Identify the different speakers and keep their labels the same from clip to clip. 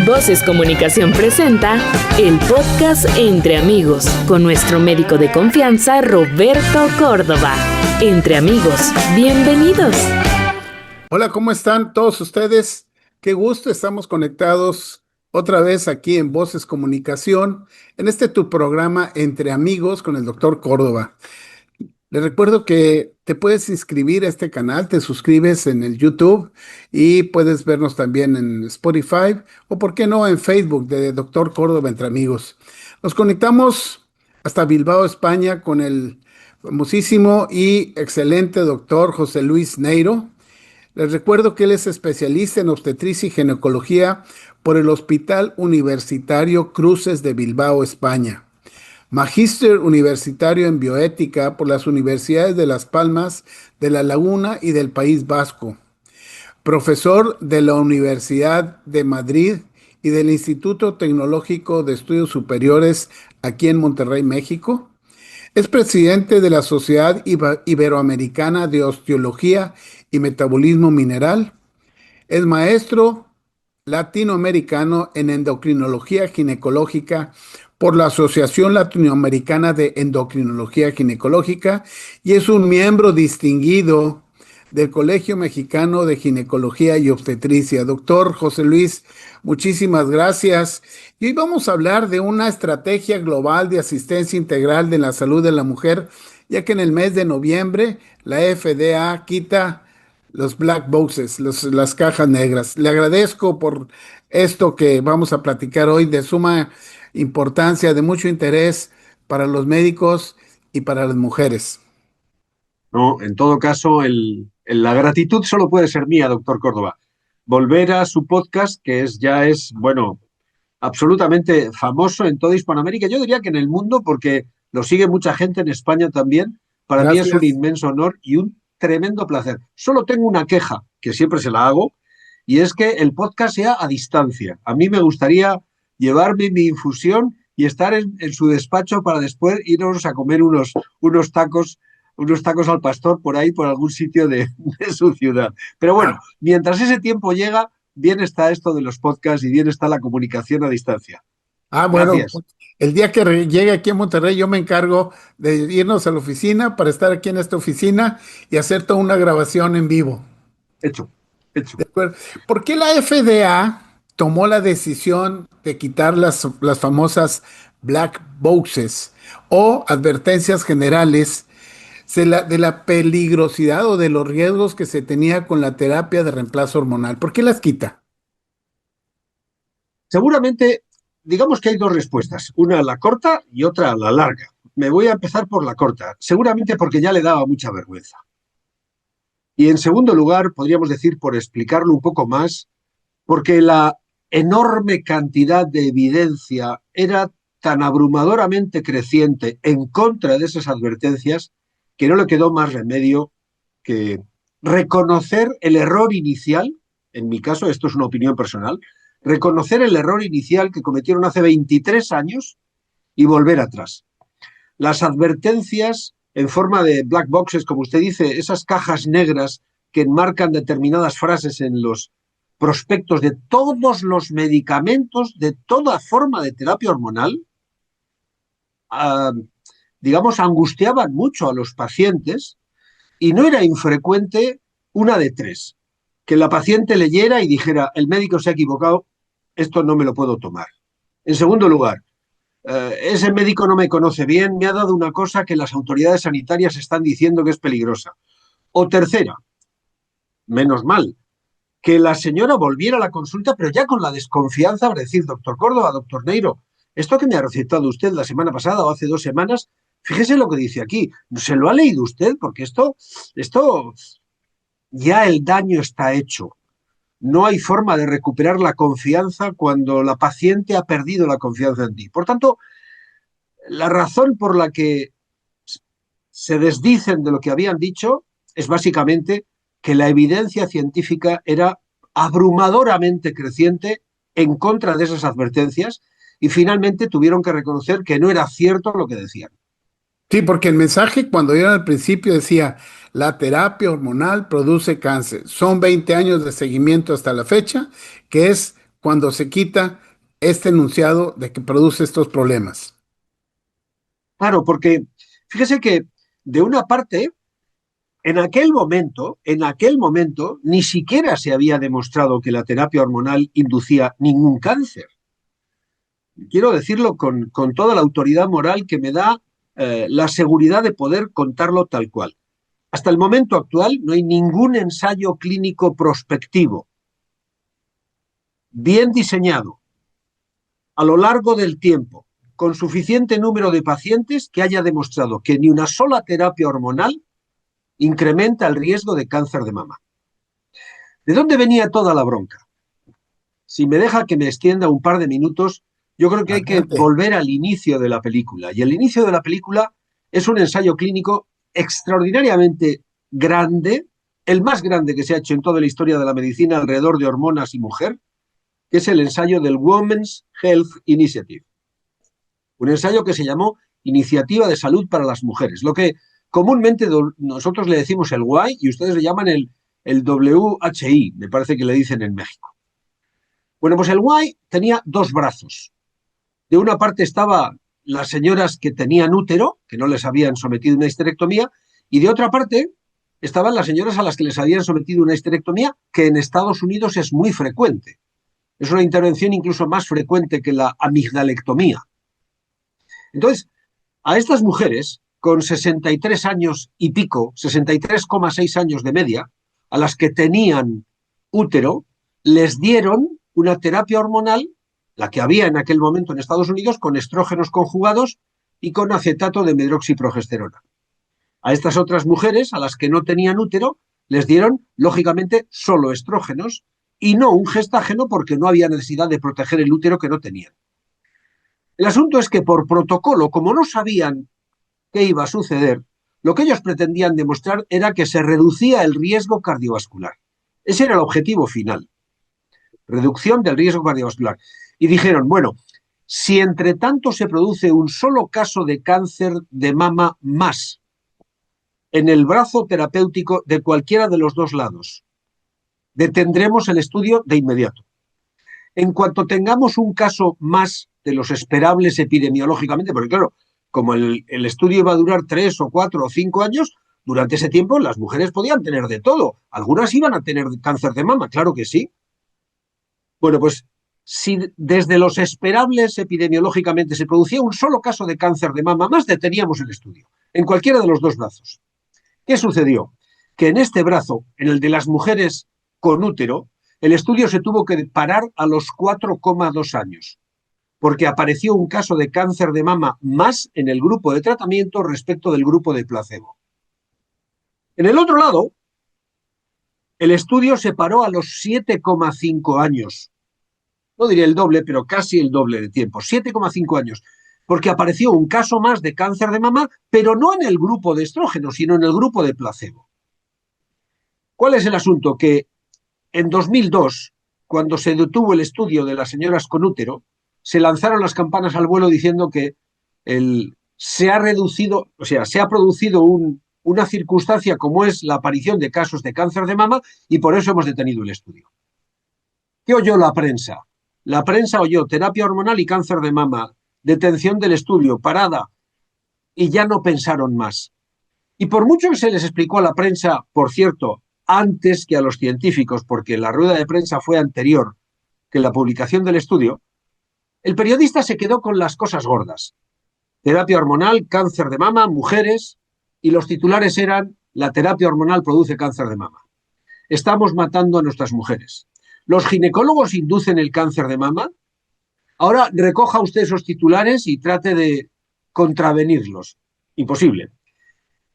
Speaker 1: Voces Comunicación presenta el podcast Entre Amigos con nuestro médico de confianza Roberto Córdoba. Entre amigos, bienvenidos.
Speaker 2: Hola, ¿cómo están todos ustedes? Qué gusto, estamos conectados otra vez aquí en Voces Comunicación, en tu programa Entre Amigos con el doctor Córdoba. Les recuerdo que te puedes inscribir a este canal, te suscribes en el YouTube y puedes vernos también en Spotify o, por qué no, en Facebook de Doctor Córdoba Entre Amigos. Nos conectamos hasta Bilbao, España, con el famosísimo y excelente doctor José Luis Neiro. Les recuerdo que él es especialista en obstetricia y ginecología por el Hospital Universitario Cruces de Bilbao, España. Magíster universitario en bioética por las universidades de Las Palmas, de La Laguna y del País Vasco. Profesor de la Universidad de Madrid y del Instituto Tecnológico de Estudios Superiores aquí en Monterrey, México. Es presidente de la Sociedad Iberoamericana de Osteología y Metabolismo Mineral. Es maestro latinoamericano en endocrinología ginecológica por la Asociación Latinoamericana de Endocrinología Ginecológica y es un miembro distinguido del Colegio Mexicano de Ginecología y Obstetricia. Doctor José Luis, muchísimas gracias. Y hoy vamos a hablar de una estrategia global de asistencia integral de la salud de la mujer, ya que en el mes de noviembre la FDA quita los black boxes, las cajas negras. Le agradezco por esto que vamos a platicar hoy, de suma importancia, de mucho interés para los médicos y para las mujeres.
Speaker 3: No, en todo caso, la gratitud solo puede ser mía, doctor Córdoba. Volver a su podcast, que ya es, bueno, absolutamente famoso en toda Hispanoamérica. Yo diría que en el mundo, porque lo sigue mucha gente en España también. Para mí es un inmenso honor y un tremendo placer. Solo tengo una queja, que siempre se la hago, y es que el podcast sea a distancia. A mí me gustaría llevarme mi infusión y estar en su despacho para después irnos a comer unos tacos al pastor por ahí, por algún sitio de su ciudad. Pero bueno, mientras ese tiempo llega, bien está esto de los podcasts y bien está la comunicación a distancia.
Speaker 2: Bueno,
Speaker 3: gracias.
Speaker 2: El día que llegue aquí a Monterrey, yo me encargo de irnos a la oficina para estar aquí en esta oficina y hacer toda una grabación en vivo.
Speaker 3: Hecho.
Speaker 2: ¿De acuerdo? ¿Por qué la FDA tomó la decisión de quitar las famosas black boxes o advertencias generales de la peligrosidad o de los riesgos que se tenía con la terapia de reemplazo hormonal? ¿Por qué las quita?
Speaker 3: Seguramente, digamos que hay dos respuestas, una a la corta y otra a la larga. Me voy a empezar por la corta, seguramente porque ya le daba mucha vergüenza. Y en segundo lugar, podríamos decir, por explicarlo un poco más, porque la enorme cantidad de evidencia era tan abrumadoramente creciente en contra de esas advertencias que no le quedó más remedio que reconocer el error inicial. En mi caso, esto es una opinión personal, reconocer el error inicial que cometieron hace 23 años y volver atrás. Las advertencias en forma de black boxes, como usted dice, esas cajas negras que enmarcan determinadas frases en los prospectos de todos los medicamentos, de toda forma de terapia hormonal, digamos, angustiaban mucho a los pacientes y no era infrecuente una de tres, que la paciente leyera y dijera, el médico se ha equivocado, esto no me lo puedo tomar. En segundo lugar, ese médico no me conoce bien, me ha dado una cosa que las autoridades sanitarias están diciendo que es peligrosa. O tercera, menos mal, que la señora volviera a la consulta, pero ya con la desconfianza de decir, doctor Córdoba, doctor Neiro, esto que me ha recetado usted la semana pasada o hace 2 semanas, fíjese lo que dice aquí, ¿se lo ha leído usted? Porque esto ya el daño está hecho. No hay forma de recuperar la confianza cuando la paciente ha perdido la confianza en ti. Por tanto, la razón por la que se desdicen de lo que habían dicho es básicamente que la evidencia científica era abrumadoramente creciente en contra de esas advertencias y finalmente tuvieron que reconocer que no era cierto lo que decían.
Speaker 2: Sí, porque el mensaje cuando dieron al principio decía, la terapia hormonal produce cáncer. Son 20 años de seguimiento hasta la fecha, que es cuando se quita este enunciado de que produce estos problemas?
Speaker 3: Claro, porque fíjese que de una parte, en aquel momento, ni siquiera se había demostrado que la terapia hormonal inducía ningún cáncer. Quiero decirlo con toda la autoridad moral que me da la seguridad de poder contarlo tal cual. Hasta el momento actual no hay ningún ensayo clínico prospectivo bien diseñado a lo largo del tiempo, con suficiente número de pacientes, que haya demostrado que ni una sola terapia hormonal incrementa el riesgo de cáncer de mama. ¿De dónde venía toda la bronca? Si me deja que me extienda un par de minutos, yo creo que hay que
Speaker 2: Adelante.
Speaker 3: volver al inicio de la película. Y el inicio de la película es un ensayo clínico extraordinariamente grande, el más grande que se ha hecho en toda la historia de la medicina alrededor de hormonas y mujer, que es el ensayo del Women's Health Initiative. Un ensayo que se llamó Iniciativa de Salud para las Mujeres, lo que comúnmente nosotros le decimos el WHI y ustedes le llaman el WHI, me parece que le dicen en México. Bueno, pues el WHI tenía dos brazos. De una parte estaban las señoras que tenían útero, que no les habían sometido una histerectomía, y de otra parte estaban las señoras a las que les habían sometido una histerectomía, que en Estados Unidos es muy frecuente. Es una intervención incluso más frecuente que la amigdalectomía. Entonces, a estas mujeres, con 63 años y pico, 63,6 años de media, a las que tenían útero, les dieron una terapia hormonal, la que había en aquel momento en Estados Unidos, con estrógenos conjugados y con acetato de medroxiprogesterona. A estas otras mujeres, a las que no tenían útero, les dieron, lógicamente, solo estrógenos y no un gestágeno, porque no había necesidad de proteger el útero que no tenían. El asunto es que por protocolo, como no sabían qué iba a suceder, lo que ellos pretendían demostrar era que se reducía el riesgo cardiovascular. Ese era el objetivo final. Reducción del riesgo cardiovascular. Y dijeron, bueno, si entre tanto se produce un solo caso de cáncer de mama más en el brazo terapéutico de cualquiera de los dos lados, detendremos el estudio de inmediato. En cuanto tengamos un caso más de los esperables epidemiológicamente, porque claro, como el estudio iba a durar 3 o 4 o 5 años, durante ese tiempo las mujeres podían tener de todo. Algunas iban a tener cáncer de mama, claro que sí. Bueno, pues si desde los esperables epidemiológicamente se producía un solo caso de cáncer de mama más, deteníamos el estudio, en cualquiera de los dos brazos. ¿Qué sucedió? Que en este brazo, en el de las mujeres con útero, el estudio se tuvo que parar a los 4,2 años, porque apareció un caso de cáncer de mama más en el grupo de tratamiento respecto del grupo de placebo. En el otro lado, el estudio se paró a los 7,5 años. No diría el doble, pero casi el doble de tiempo, 7,5 años, porque apareció un caso más de cáncer de mama, pero no en el grupo de estrógeno, sino en el grupo de placebo. ¿Cuál es el asunto? Que en 2002, cuando se detuvo el estudio de las señoras con útero, se lanzaron las campanas al vuelo diciendo que se ha reducido, o sea, se ha producido una circunstancia como es la aparición de casos de cáncer de mama y por eso hemos detenido el estudio. ¿Qué oyó la prensa? La prensa oyó terapia hormonal y cáncer de mama, detención del estudio, parada, y ya no pensaron más. Y por mucho que se les explicó a la prensa, por cierto, antes que a los científicos, porque la rueda de prensa fue anterior que la publicación del estudio, el periodista se quedó con las cosas gordas. Terapia hormonal, cáncer de mama, mujeres, y los titulares eran: la terapia hormonal produce cáncer de mama. Estamos matando a nuestras mujeres. ¿Los ginecólogos inducen el cáncer de mama? Ahora recoja usted esos titulares y trate de contravenirlos. Imposible.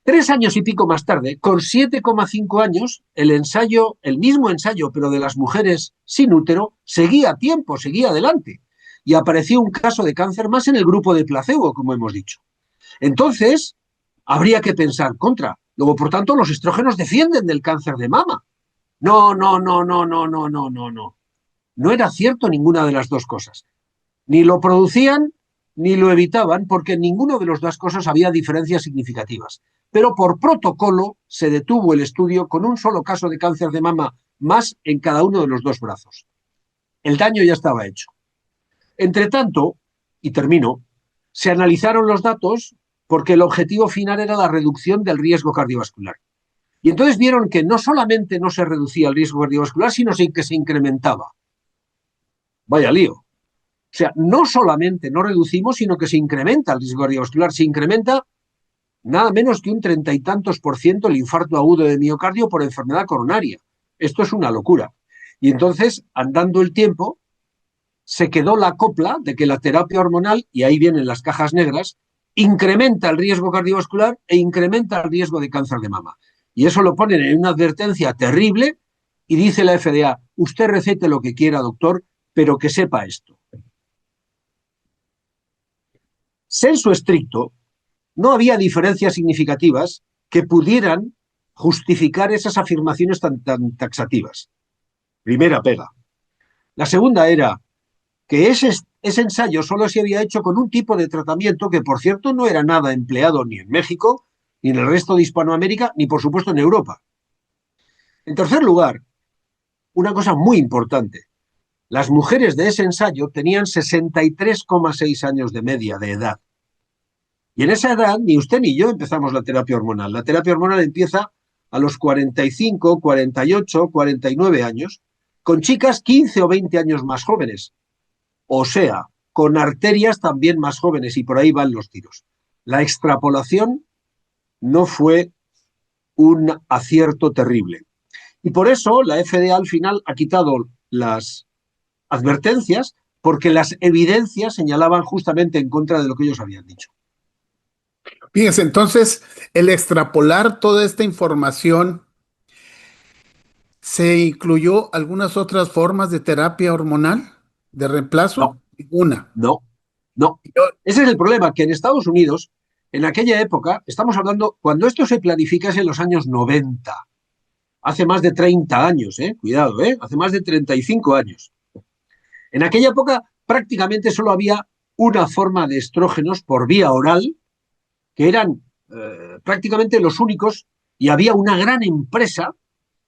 Speaker 3: 3 años y pico más tarde, con 7,5 años, el mismo ensayo, pero de las mujeres sin útero, seguía a tiempo, seguía adelante. Y apareció un caso de cáncer más en el grupo de placebo, como hemos dicho. Entonces, habría que pensar contra. Luego, por tanto, los estrógenos defienden del cáncer de mama. No. No era cierto ninguna de las dos cosas. Ni lo producían ni lo evitaban, porque en ninguna de las dos cosas había diferencias significativas. Pero por protocolo se detuvo el estudio con un solo caso de cáncer de mama más en cada uno de los dos brazos. El daño ya estaba hecho. Entre tanto, y termino, se analizaron los datos porque el objetivo final era la reducción del riesgo cardiovascular. Y entonces vieron que no solamente no se reducía el riesgo cardiovascular, sino que se incrementaba. Vaya lío. O sea, no solamente no reducimos, sino que se incrementa el riesgo cardiovascular. Se incrementa nada menos que un 30 y tantos por ciento el infarto agudo de miocardio por enfermedad coronaria. Esto es una locura. Y entonces, andando el tiempo, se quedó la copla de que la terapia hormonal, y ahí vienen las cajas negras, incrementa el riesgo cardiovascular e incrementa el riesgo de cáncer de mama. Y eso lo ponen en una advertencia terrible y dice la FDA, usted recete lo que quiera, doctor, pero que sepa esto. Sensu estricto, no había diferencias significativas que pudieran justificar esas afirmaciones tan taxativas. Primera pega. La segunda era que ese ensayo solo se había hecho con un tipo de tratamiento que, por cierto, no era nada empleado ni en México, ni en el resto de Hispanoamérica, ni por supuesto en Europa. En tercer lugar, una cosa muy importante, las mujeres de ese ensayo tenían 63,6 años de media de edad. Y en esa edad, ni usted ni yo empezamos la terapia hormonal. La terapia hormonal empieza a los 45, 48, 49 años, con chicas 15 o 20 años más jóvenes. O sea, con arterias también más jóvenes, y por ahí van los tiros. La extrapolación no fue un acierto terrible. Y por eso la FDA al final ha quitado las advertencias, porque las evidencias señalaban justamente en contra de lo que ellos habían dicho.
Speaker 2: Fíjense, entonces, el extrapolar toda esta información, ¿se incluyó algunas otras formas de terapia hormonal de reemplazo?
Speaker 3: No,
Speaker 2: Ninguna.
Speaker 3: no, no. Ese es el problema, que en Estados Unidos, en aquella época, estamos hablando, cuando esto se planifica es en los años 90, hace más de 30 años, cuidado, hace más de 35 años. En aquella época prácticamente solo había una forma de estrógenos por vía oral, que eran prácticamente los únicos, y había una gran empresa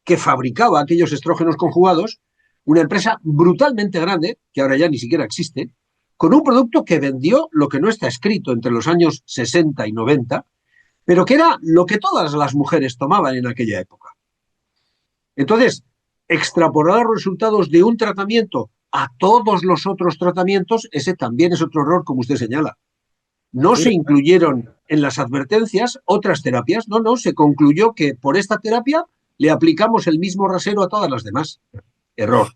Speaker 3: que fabricaba aquellos estrógenos conjugados, una empresa brutalmente grande, que ahora ya ni siquiera existe, con un producto que vendió lo que no está escrito entre los años 60 y 90, pero que era lo que todas las mujeres tomaban en aquella época. Entonces, extrapolar los resultados de un tratamiento a todos los otros tratamientos, ese también es otro error, como usted señala. No se incluyeron en las advertencias otras terapias, no, se concluyó que por esta terapia le aplicamos el mismo rasero a todas las demás. Error.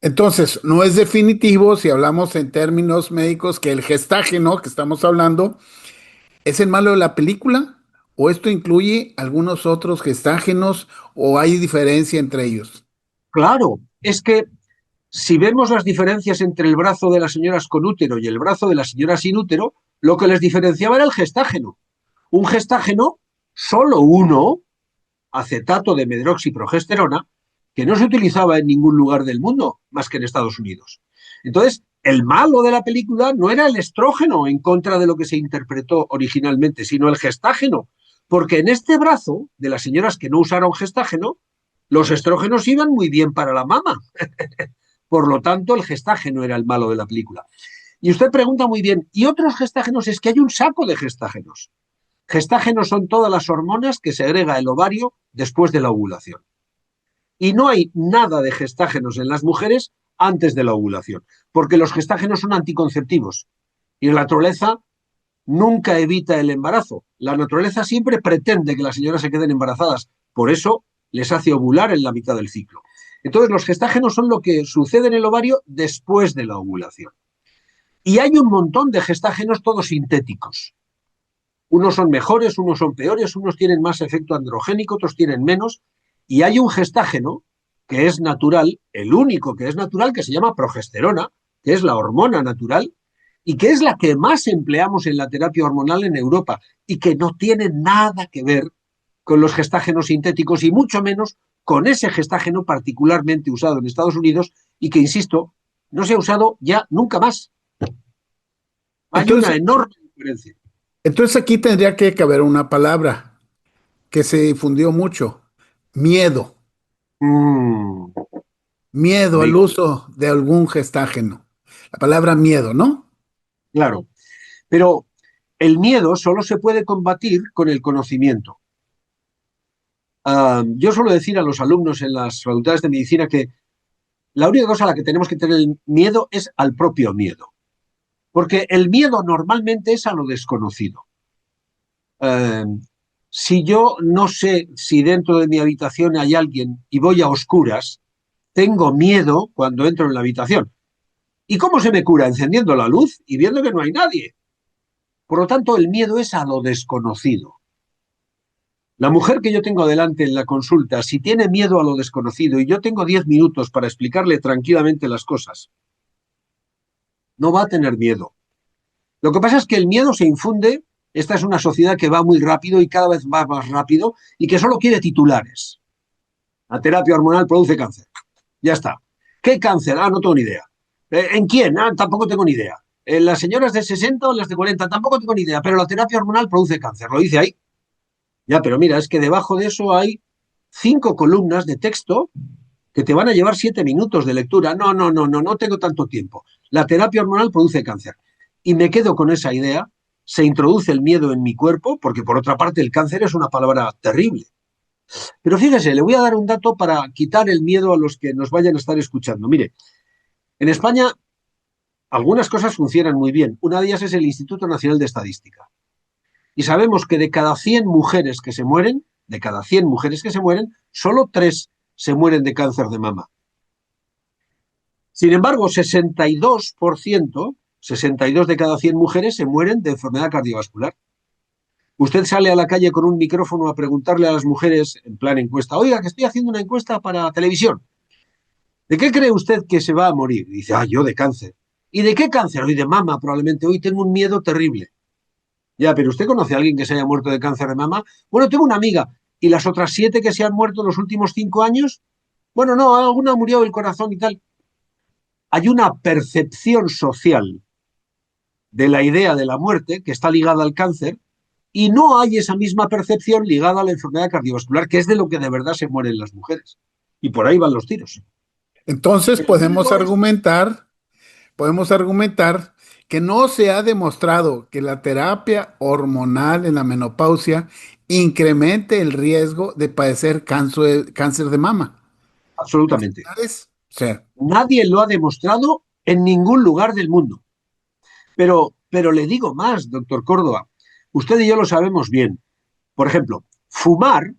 Speaker 2: Entonces, no es definitivo si hablamos en términos médicos que el gestágeno que estamos hablando es el malo de la película, o esto incluye algunos otros gestágenos, o hay diferencia entre ellos.
Speaker 3: Claro, es que si vemos las diferencias entre el brazo de las señoras con útero y el brazo de las señoras sin útero, lo que les diferenciaba era el gestágeno. Un gestágeno, solo uno, acetato de medroxiprogesterona, que no se utilizaba en ningún lugar del mundo, más que en Estados Unidos. Entonces, el malo de la película no era el estrógeno en contra de lo que se interpretó originalmente, sino el gestágeno, porque en este brazo de las señoras que no usaron gestágeno, los estrógenos iban muy bien para la mama. Por lo tanto, el gestágeno era el malo de la película. Y usted pregunta muy bien, ¿y otros gestágenos? Es que hay un saco de gestágenos. Gestágenos son todas las hormonas que segrega el ovario después de la ovulación. Y no hay nada de gestágenos en las mujeres antes de la ovulación, porque los gestágenos son anticonceptivos. Y la naturaleza nunca evita el embarazo. La naturaleza siempre pretende que las señoras se queden embarazadas. Por eso les hace ovular en la mitad del ciclo. Entonces, los gestágenos son lo que sucede en el ovario después de la ovulación. Y hay un montón de gestágenos todos sintéticos. Unos son mejores, unos son peores, unos tienen más efecto androgénico, otros tienen menos. Y hay un gestágeno que es natural, el único que es natural, que se llama progesterona, que es la hormona natural, y que es la que más empleamos en la terapia hormonal en Europa, y que no tiene nada que ver con los gestágenos sintéticos, y mucho menos con ese gestágeno particularmente usado en Estados Unidos, y que, insisto, no se ha usado ya nunca más. Hay una enorme diferencia.
Speaker 2: Entonces aquí tendría que caber una palabra que se difundió mucho: miedo. Miedo al
Speaker 3: Digo,
Speaker 2: uso de algún gestágeno. La palabra miedo, ¿no?
Speaker 3: claro, pero el miedo solo se puede combatir con el conocimiento. Yo suelo decir a los alumnos en las facultades de medicina que la única cosa a la que tenemos que tener miedo es al propio miedo, porque el miedo normalmente es a lo desconocido. Eh, si yo no sé si dentro de mi habitación hay alguien y voy a oscuras, tengo miedo cuando entro en la habitación. ¿Y cómo se me cura? Encendiendo la luz y viendo que no hay nadie. Por lo tanto, el miedo es a lo desconocido. La mujer que yo tengo delante en la consulta, si tiene miedo a lo desconocido y yo tengo 10 minutos para explicarle tranquilamente las cosas, no va a tener miedo. Lo que pasa es que el miedo se infunde. Esta es una sociedad que va muy rápido y cada vez va más rápido y que solo quiere titulares. La terapia hormonal produce cáncer. Ya está. ¿Qué cáncer? No tengo ni idea. ¿En quién? Tampoco tengo ni idea. ¿En las señoras de 60 o en las de 40? Tampoco tengo ni idea, pero la terapia hormonal produce cáncer. Lo dice ahí. Ya, pero mira, es que debajo de eso hay 5 columnas de texto que te van a llevar 7 minutos de lectura. No tengo tanto tiempo. La terapia hormonal produce cáncer. Y me quedo con esa idea, se introduce el miedo en mi cuerpo, porque por otra parte el cáncer es una palabra terrible. Pero fíjese, le voy a dar un dato para quitar el miedo a los que nos vayan a estar escuchando. Mire, en España algunas cosas funcionan muy bien. Una de ellas es el Instituto Nacional de Estadística. Y sabemos que de cada 100 mujeres que se mueren, solo 3 se mueren de cáncer de mama. Sin embargo, 62% de cada 100 mujeres se mueren de enfermedad cardiovascular. Usted sale a la calle con un micrófono a preguntarle a las mujeres, en plan encuesta, oiga, que estoy haciendo una encuesta para televisión. ¿De qué cree usted que se va a morir? Y dice, yo de cáncer. ¿Y de qué cáncer? Hoy de mama, probablemente. Hoy tengo un miedo terrible. Ya, pero ¿usted conoce a alguien que se haya muerto de cáncer de mama? Bueno, tengo una amiga. ¿Y las otras 7 que se han muerto en los últimos 5 años? Bueno, no, alguna murió del corazón y tal. Hay una percepción social de la idea de la muerte que está ligada al cáncer y no hay esa misma percepción ligada a la enfermedad cardiovascular, que es de lo que de verdad se mueren las mujeres. Y por ahí van los tiros.
Speaker 2: Entonces
Speaker 3: El miedo es
Speaker 2: podemos argumentar que no se ha demostrado que la terapia hormonal en la menopausia incremente el riesgo de padecer cáncer de mama.
Speaker 3: absolutamente.
Speaker 2: Sí.
Speaker 3: Nadie lo ha demostrado en ningún lugar del mundo. Pero le digo más, doctor Córdoba. Usted y yo lo sabemos bien. Por ejemplo, fumar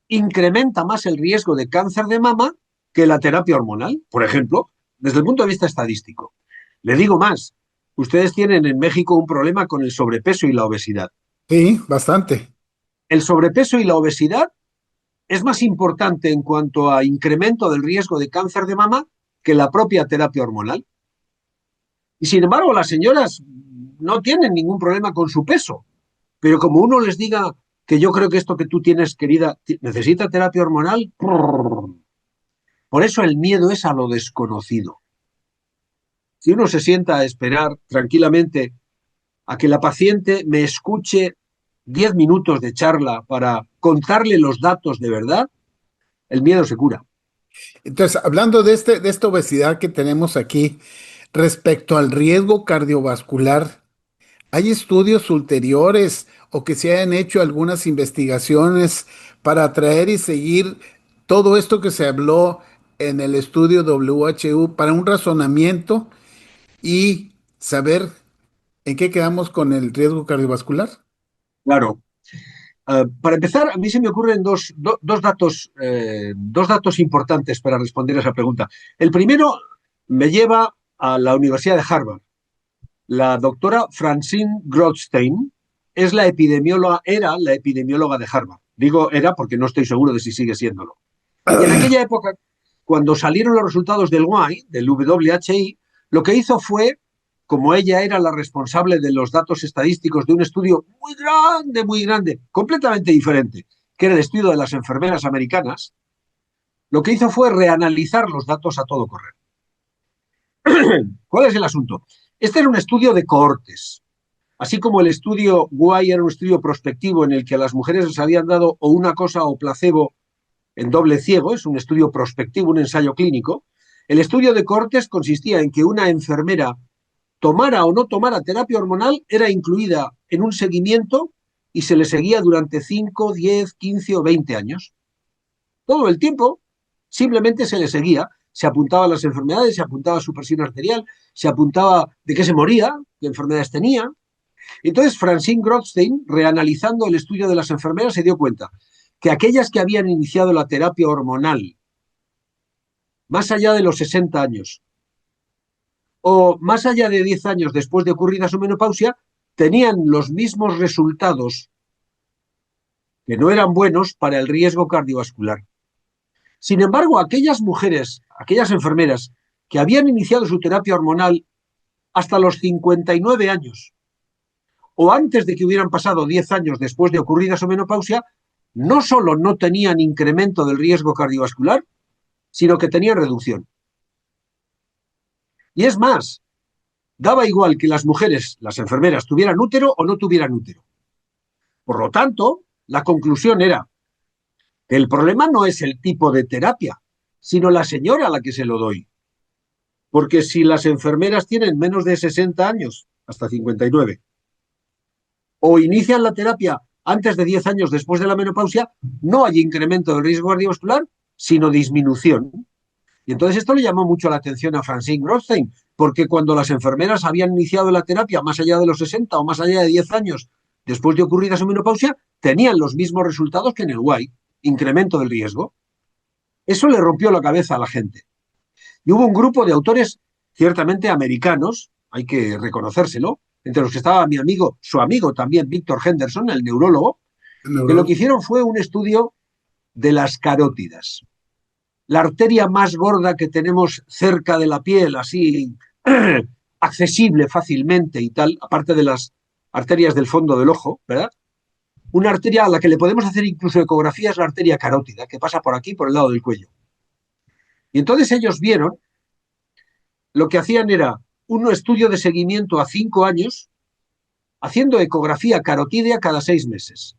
Speaker 3: incrementa más el riesgo de cáncer de mama que la terapia hormonal, por ejemplo, desde el punto de vista estadístico. Le digo más, ustedes tienen en México un problema con el sobrepeso y la obesidad.
Speaker 2: Sí, bastante.
Speaker 3: El sobrepeso y la obesidad es más importante en cuanto a incremento del riesgo de cáncer de mama que la propia terapia hormonal. Y sin embargo, las señoras no tienen ningún problema con su peso, pero como uno les diga que yo creo que esto que tú tienes, querida, necesita terapia hormonal, por eso el miedo es a lo desconocido. Si uno se sienta a esperar tranquilamente a que la paciente me escuche 10 minutos de charla para contarle los datos de verdad, el miedo se cura.
Speaker 2: Entonces, hablando de esta obesidad que tenemos aquí, respecto al riesgo cardiovascular, ¿hay estudios ulteriores o que se hayan hecho algunas investigaciones para traer y seguir todo esto que se habló en el estudio WHO para un razonamiento y saber en qué quedamos con el riesgo cardiovascular?
Speaker 3: Claro. Para empezar, a mí se me ocurren dos datos importantes para responder a esa pregunta. El primero me lleva a la Universidad de Harvard. La doctora Francine Grotstein era la epidemióloga de Harvard. Digo era porque no estoy seguro de si sigue siéndolo. Y en aquella época, cuando salieron los resultados del WHI, del WHI, lo que hizo fue, como ella era la responsable de los datos estadísticos de un estudio muy grande, completamente diferente, que era el estudio de las enfermeras americanas, lo que hizo fue reanalizar los datos a todo correr. ¿Cuál es el asunto? Este era un estudio de cohortes. Así como el estudio WHI era un estudio prospectivo en el que a las mujeres les habían dado o una cosa o placebo en doble ciego, es un estudio prospectivo, un ensayo clínico. El estudio de cohortes consistía en que una enfermera tomara o no tomara terapia hormonal, era incluida en un seguimiento y se le seguía durante 5, 10, 15 o 20 años. Todo el tiempo simplemente se le seguía, se apuntaba a las enfermedades, se apuntaba a su presión arterial, se apuntaba de qué se moría, qué enfermedades tenía. Entonces Francine Grotstein, reanalizando el estudio de las enfermeras, se dio cuenta que aquellas que habían iniciado la terapia hormonal más allá de los 60 años o más allá de 10 años después de ocurrida su menopausia, tenían los mismos resultados que no eran buenos para el riesgo cardiovascular. Sin embargo, aquellas mujeres, aquellas enfermeras que habían iniciado su terapia hormonal hasta los 59 años o antes de que hubieran pasado 10 años después de ocurrida su menopausia, no solo no tenían incremento del riesgo cardiovascular, sino que tenían reducción. Y es más, daba igual que las mujeres, las enfermeras, tuvieran útero o no tuvieran útero. Por lo tanto, la conclusión era que el problema no es el tipo de terapia, sino la señora a la que se lo doy. Porque si las enfermeras tienen menos de 60 años, hasta 59, o inician la terapia antes de 10 años después de la menopausia, no hay incremento del riesgo cardiovascular, sino disminución. Y entonces esto le llamó mucho la atención a Francine Grotstein, porque cuando las enfermeras habían iniciado la terapia más allá de los 60 o más allá de 10 años después de ocurrida su menopausia, tenían los mismos resultados que en el White, incremento del riesgo. Eso le rompió la cabeza a la gente. Y hubo un grupo de autores ciertamente americanos, hay que reconocérselo, entre los que estaba mi amigo, su amigo también, Víctor Henderson, el neurólogo, que lo que hicieron fue un estudio de las carótidas. La arteria más gorda que tenemos cerca de la piel, así accesible fácilmente y tal, aparte de las arterias del fondo del ojo, ¿verdad? Una arteria a la que le podemos hacer incluso ecografía es la arteria carótida, que pasa por aquí, por el lado del cuello. Y entonces ellos vieron, lo que hacían era un estudio de seguimiento a 5 años, haciendo ecografía carotídea cada 6 meses.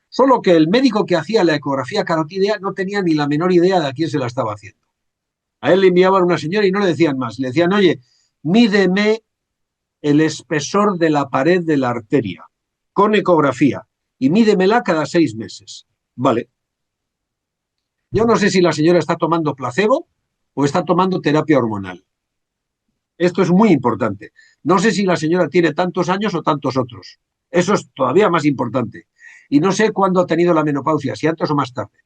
Speaker 3: Solo que el médico que hacía la ecografía carotídea no tenía ni la menor idea de a quién se la estaba haciendo. A él le enviaban una señora y no le decían más. Le decían, oye, mídeme el espesor de la pared de la arteria con ecografía y mídemela cada 6 meses. Vale. Yo no sé si la señora está tomando placebo o está tomando terapia hormonal. Esto es muy importante. No sé si la señora tiene tantos años o tantos otros. Eso es todavía más importante. Y no sé cuándo ha tenido la menopausia, si antes o más tarde.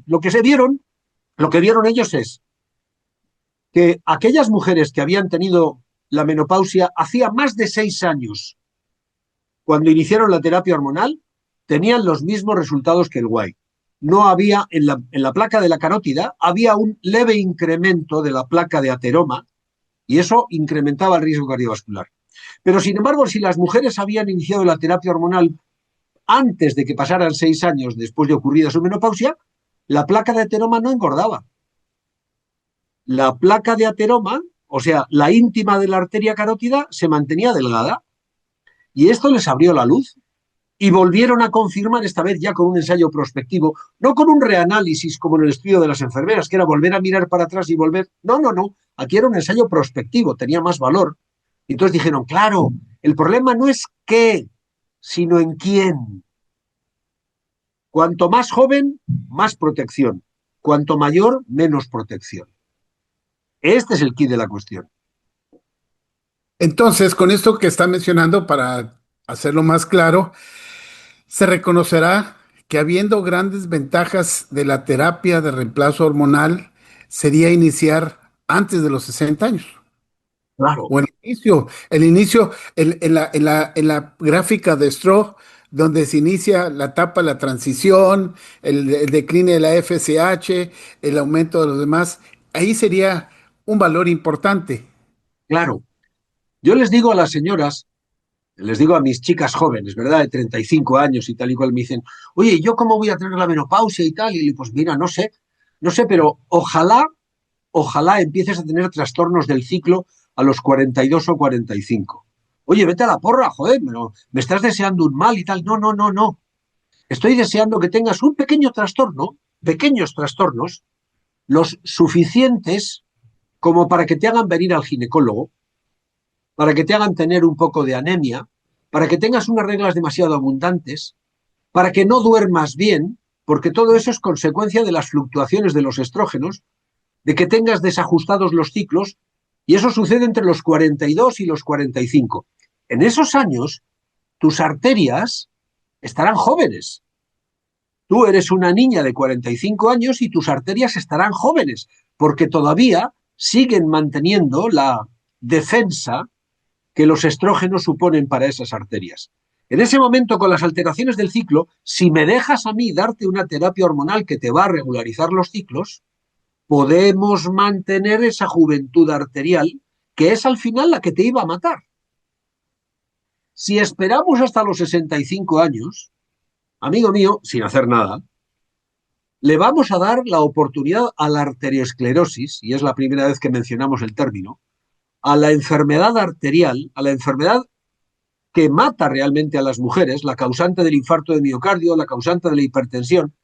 Speaker 3: Lo que vieron ellos es que aquellas mujeres que habían tenido la menopausia hacía más de 6 años, cuando iniciaron la terapia hormonal, tenían los mismos resultados que el White. No había, en la placa de la carótida, había un leve incremento de la placa de ateroma, y eso incrementaba el riesgo cardiovascular. Pero, sin embargo, si las mujeres habían iniciado la terapia hormonal antes de que pasaran 6 años después de ocurrida su menopausia, la placa de ateroma no engordaba. La placa de ateroma, o sea, la íntima de la arteria carótida, se mantenía delgada. Y esto les abrió la luz. Y volvieron a confirmar, esta vez ya con un ensayo prospectivo, no con un reanálisis como en el estudio de las enfermeras, que era volver a mirar para atrás y volver. No. Aquí era un ensayo prospectivo, tenía más valor. Y entonces dijeron, claro, el problema no es qué, sino en quién. Cuanto más joven, más protección. Cuanto mayor, menos protección. Este es el quid de la cuestión.
Speaker 2: Entonces, con esto que está mencionando, para hacerlo más claro, se reconocerá que habiendo grandes ventajas de la terapia de reemplazo hormonal, sería iniciar antes de los 60 años.
Speaker 3: Claro.
Speaker 2: O el inicio en la gráfica de Stroh, donde se inicia la etapa, la transición, el decline de la FSH, el aumento de los demás, ahí sería un valor importante.
Speaker 3: Claro. Yo les digo a las señoras, les digo a mis chicas jóvenes, ¿verdad? De 35 años y tal y cual, me dicen, oye, ¿yo cómo voy a tener la menopausia y tal? Y pues mira, no sé, pero ojalá empieces a tener trastornos del ciclo a los 42 o 45. Oye, vete a la porra, joder, me estás deseando un mal y tal. No. Estoy deseando que tengas un pequeño trastorno, pequeños trastornos, los suficientes como para que te hagan venir al ginecólogo, para que te hagan tener un poco de anemia, para que tengas unas reglas demasiado abundantes, para que no duermas bien, porque todo eso es consecuencia de las fluctuaciones de los estrógenos, de que tengas desajustados los ciclos, y eso sucede entre los 42 y los 45. En esos años, tus arterias estarán jóvenes. Tú eres una niña de 45 años y tus arterias estarán jóvenes, porque todavía siguen manteniendo la defensa que los estrógenos suponen para esas arterias. En ese momento, con las alteraciones del ciclo, si me dejas a mí darte una terapia hormonal que te va a regularizar los ciclos, podemos mantener esa juventud arterial, que es al final la que te iba a matar. Si esperamos hasta los 65 años, amigo mío, sin hacer nada, le vamos a dar la oportunidad a la arteriosclerosis, y es la primera vez que mencionamos el término, a la enfermedad arterial, a la enfermedad que mata realmente a las mujeres, la causante del infarto de miocardio, la causante de la hipertensión.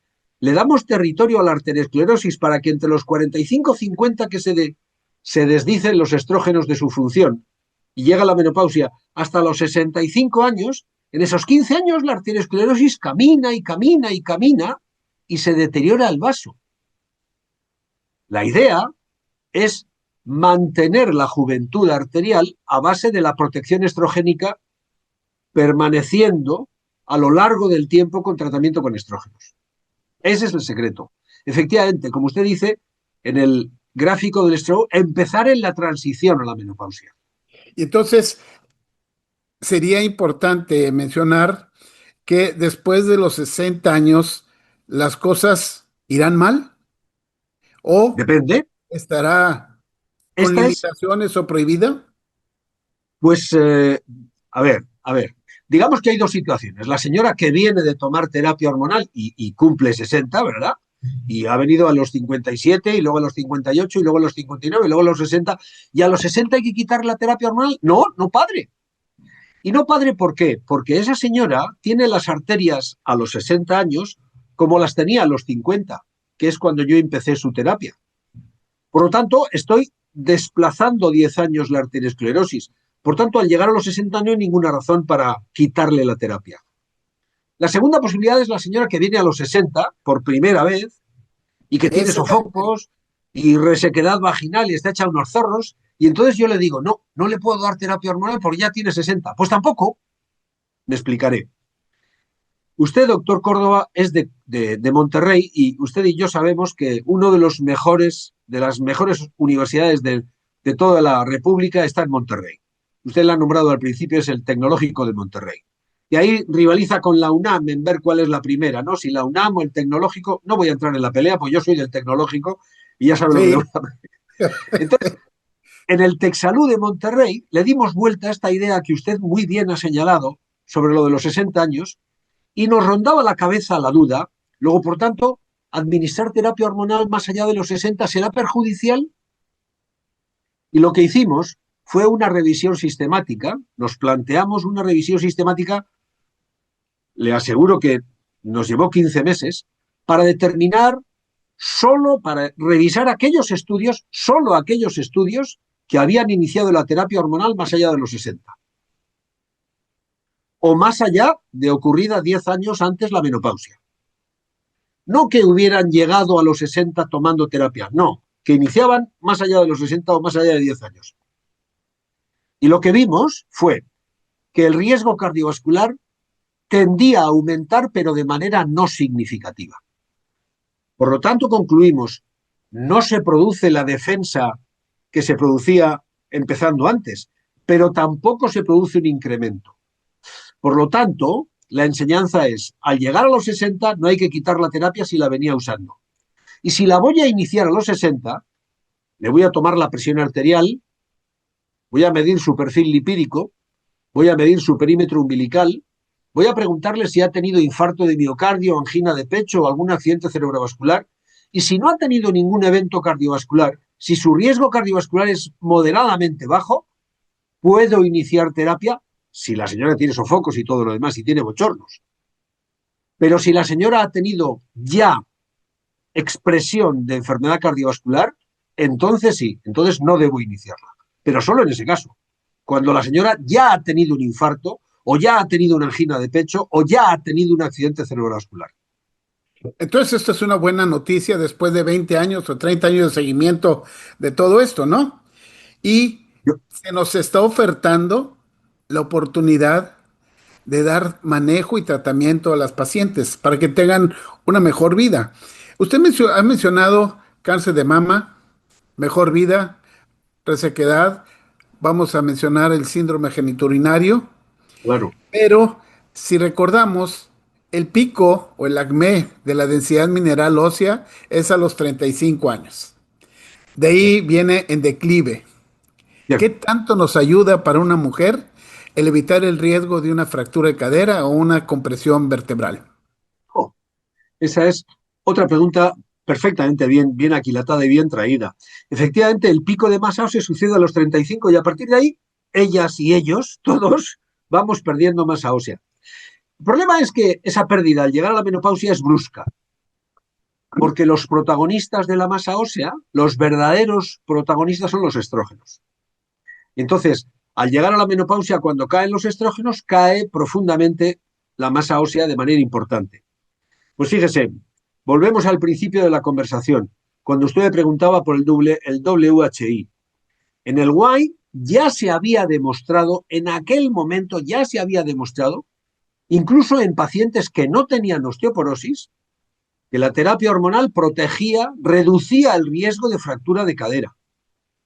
Speaker 3: Le damos territorio a la arteriosclerosis para que entre los 45 y 50 que se desdicen los estrógenos de su función y llega la menopausia hasta los 65 años, en esos 15 años la arteriosclerosis camina y camina y camina y se deteriora el vaso. La idea es mantener la juventud arterial a base de la protección estrogénica permaneciendo a lo largo del tiempo con tratamiento con estrógenos. Ese es el secreto. Efectivamente, como usted dice, en el gráfico del estro, empezar en la transición a la menopausia.
Speaker 2: Y entonces, sería importante mencionar que después de los 60 años, ¿las cosas irán mal? ¿O
Speaker 3: Depende.
Speaker 2: estará con
Speaker 3: Esta es,
Speaker 2: limitaciones o prohibida?
Speaker 3: pues, a ver. Digamos que hay dos situaciones. La señora que viene de tomar terapia hormonal y cumple 60, ¿verdad? Y ha venido a los 57 y luego a los 58 y luego a los 59 y luego a los 60. ¿Y a los 60 hay que quitar la terapia hormonal? No, no, padre. Y no, padre, ¿por qué? Porque esa señora tiene las arterias a los 60 años como las tenía a los 50, que es cuando yo empecé su terapia. Por lo tanto, estoy desplazando 10 años la arteriosclerosis. Por tanto, al llegar a los 60 no hay ninguna razón para quitarle la terapia. La segunda posibilidad es la señora que viene a los 60 por primera vez y que tiene sofocos y resequedad vaginal y está hecha unos zorros, y entonces yo le digo, no le puedo dar terapia hormonal porque ya tiene 60. Pues tampoco. Me explicaré. Usted, doctor Córdoba, es de Monterrey, y usted y yo sabemos que uno de las mejores universidades de toda la República está en Monterrey. Usted la ha nombrado al principio, es el Tecnológico de Monterrey. Y ahí rivaliza con la UNAM en ver cuál es la primera, ¿no? Si la UNAM o el Tecnológico. No voy a entrar en la pelea, pues yo soy del Tecnológico y ya sabe lo que le voy a... Entonces, en el TecSalud de Monterrey le dimos vuelta a esta idea que usted muy bien ha señalado sobre lo de los 60 años, y nos rondaba la cabeza la duda. Luego, por tanto, administrar terapia hormonal más allá de los 60 será perjudicial. Y lo que hicimos fue una revisión sistemática. Nos planteamos una revisión sistemática, le aseguro que nos llevó 15 meses, para determinar para revisar solo aquellos estudios que habían iniciado la terapia hormonal más allá de los 60. O más allá de ocurrida 10 años antes la menopausia. No que hubieran llegado a los 60 tomando terapia, no, que iniciaban más allá de los 60 o más allá de 10 años. Y lo que vimos fue que el riesgo cardiovascular tendía a aumentar, pero de manera no significativa. Por lo tanto, concluimos, no se produce la defensa que se producía empezando antes, pero tampoco se produce un incremento. Por lo tanto, la enseñanza es, al llegar a los 60 no hay que quitar la terapia si la venía usando. Y si la voy a iniciar a los 60, le voy a tomar la presión arterial, voy a medir su perfil lipídico, voy a medir su perímetro umbilical, voy a preguntarle si ha tenido infarto de miocardio, angina de pecho o algún accidente cerebrovascular, y si no ha tenido ningún evento cardiovascular, si su riesgo cardiovascular es moderadamente bajo, puedo iniciar terapia si la señora tiene sofocos y todo lo demás y tiene bochornos. Pero si la señora ha tenido ya expresión de enfermedad cardiovascular, entonces sí, entonces no debo iniciarla. Pero solo en ese caso. Cuando la señora ya ha tenido un infarto, o ya ha tenido una angina de pecho, o ya ha tenido un accidente cerebrovascular.
Speaker 2: Entonces, esto es una buena noticia después de 20 años o 30 años de seguimiento de todo esto, ¿no? Y
Speaker 3: Yo,
Speaker 2: se nos está ofertando la oportunidad de dar manejo y tratamiento a las pacientes para que tengan una mejor vida. Usted ha mencionado cáncer de mama, mejor vida, resequedad, vamos a mencionar el síndrome genitourinario,
Speaker 3: claro,
Speaker 2: pero si recordamos, el pico o el acné de la densidad mineral ósea es a los 35 años. De ahí viene en declive. ¿Qué
Speaker 3: cierto.
Speaker 2: tanto nos ayuda para una mujer el evitar el riesgo de una fractura de cadera o una compresión vertebral?
Speaker 3: Oh, esa es otra pregunta perfectamente bien aquilatada y bien traída. Efectivamente, el pico de masa ósea sucede a los 35 y a partir de ahí, ellas y ellos, todos, vamos perdiendo masa ósea. El problema es que esa pérdida al llegar a la menopausia es brusca, porque los protagonistas de la masa ósea, los verdaderos protagonistas son los estrógenos. Entonces, al llegar a la menopausia, cuando caen los estrógenos, cae profundamente la masa ósea de manera importante. Pues fíjese, volvemos al principio de la conversación, cuando usted me preguntaba por el WHI. En el Y ya se había demostrado, en aquel momento ya se había demostrado, incluso en pacientes que no tenían osteoporosis, que la terapia hormonal protegía, reducía el riesgo de fractura de cadera,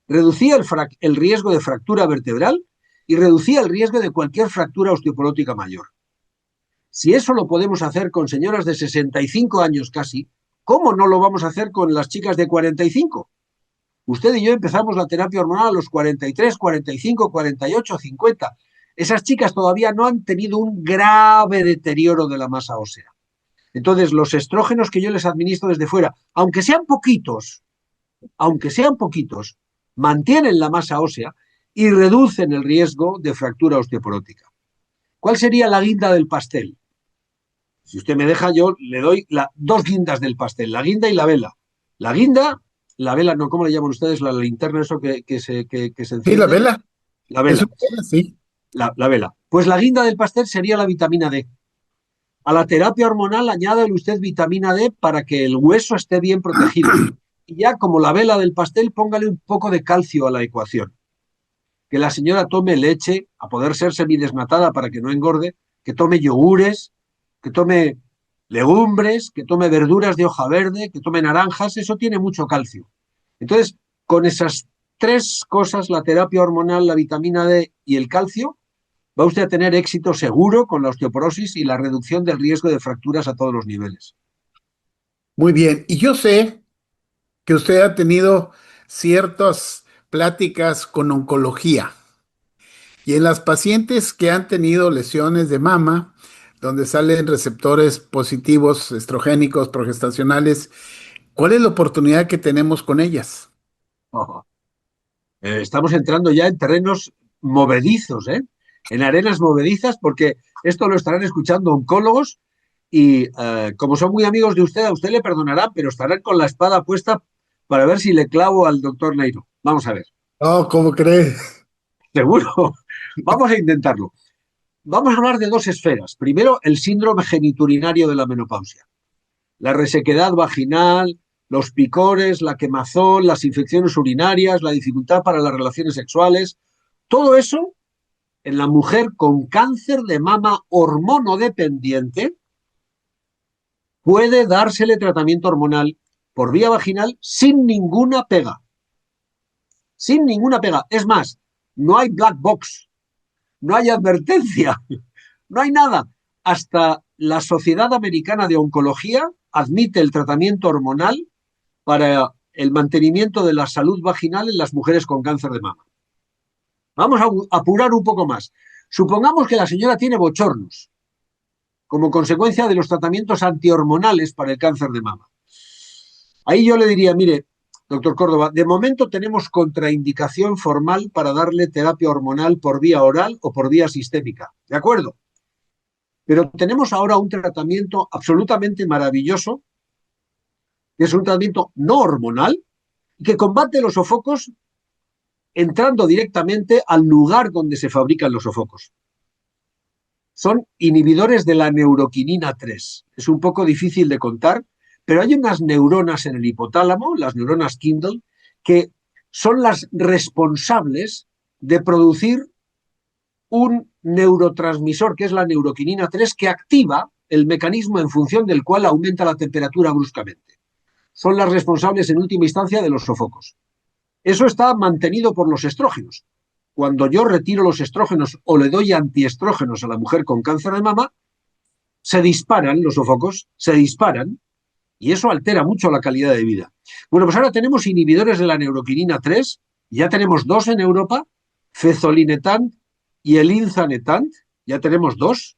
Speaker 3: reducía el riesgo de fractura vertebral y reducía el riesgo de cualquier fractura osteoporótica mayor. Si eso lo podemos hacer con señoras de 65 años casi, ¿cómo no lo vamos a hacer con las chicas de 45? Usted y yo empezamos la terapia hormonal a los 43, 45, 48, 50. Esas chicas todavía no han tenido un grave deterioro de la masa ósea. Entonces, los estrógenos que yo les administro desde fuera, aunque sean poquitos, mantienen la masa ósea y reducen el riesgo de fractura osteoporótica. ¿Cuál sería la guinda del pastel? Si usted me deja, yo le doy dos guindas del pastel, la guinda y la vela. La guinda, la vela, no, ¿cómo le llaman ustedes? La linterna, eso que se
Speaker 2: Sí, la
Speaker 3: enciende.
Speaker 2: vela.
Speaker 3: La
Speaker 2: Es
Speaker 3: vela,
Speaker 2: una vela, sí.
Speaker 3: la vela. Pues la guinda del pastel sería la vitamina D. A la terapia hormonal añádale usted vitamina D para que el hueso esté bien protegido. Y ya como la vela del pastel, póngale un poco de calcio a la ecuación. Que la señora tome leche, a poder ser semidesnatada para que no engorde, que tome yogures, que tome legumbres, que tome verduras de hoja verde, que tome naranjas, eso tiene mucho calcio. Entonces, con esas tres cosas, la terapia hormonal, la vitamina D y el calcio, va usted a tener éxito seguro con la osteoporosis y la reducción del riesgo de fracturas a todos los niveles.
Speaker 2: Muy bien. Y yo sé que usted ha tenido ciertas pláticas con oncología. Y en las pacientes que han tenido lesiones de mama, donde salen receptores positivos, estrogénicos, progestacionales, ¿cuál es la oportunidad que tenemos con ellas?
Speaker 3: Oh, estamos entrando ya en terrenos movedizos, ¿eh? En arenas movedizas, porque esto lo estarán escuchando oncólogos y como son muy amigos de usted, a usted le perdonarán, pero estarán con la espada puesta para ver si le clavo al doctor Neiro. Vamos a ver.
Speaker 2: Oh, ¿cómo crees?
Speaker 3: Seguro. Vamos a intentarlo. Vamos a hablar de dos esferas. Primero, el síndrome genitourinario de la menopausia. La resequedad vaginal, los picores, la quemazón, las infecciones urinarias, la dificultad para las relaciones sexuales. Todo eso en la mujer con cáncer de mama hormonodependiente puede dársele tratamiento hormonal por vía vaginal sin ninguna pega. Sin ninguna pega. Es más, no hay black box, no hay advertencia, no hay nada. Hasta la Sociedad Americana de Oncología admite el tratamiento hormonal para el mantenimiento de la salud vaginal en las mujeres con cáncer de mama. Vamos a apurar un poco más. Supongamos que la señora tiene bochornos como consecuencia de los tratamientos antihormonales para el cáncer de mama. Ahí yo le diría, mire, doctor Córdoba, de momento tenemos contraindicación formal para darle terapia hormonal por vía oral o por vía sistémica. ¿De acuerdo? Pero tenemos ahora un tratamiento absolutamente maravilloso, que es un tratamiento no hormonal, que combate los sofocos entrando directamente al lugar donde se fabrican los sofocos. Son inhibidores de la neuroquinina 3. Es un poco difícil de contar, pero hay unas neuronas en el hipotálamo, las neuronas Kindle, que son las responsables de producir un neurotransmisor, que es la neuroquinina 3, que activa el mecanismo en función del cual aumenta la temperatura bruscamente. Son las responsables en última instancia de los sofocos. Eso está mantenido por los estrógenos. Cuando yo retiro los estrógenos o le doy antiestrógenos a la mujer con cáncer de mama, se disparan los sofocos, se disparan, y eso altera mucho la calidad de vida. Bueno, pues ahora tenemos inhibidores de la neuroquinina 3, ya tenemos 2 en Europa, fezolinetant y el inzanetant, ya tenemos 2.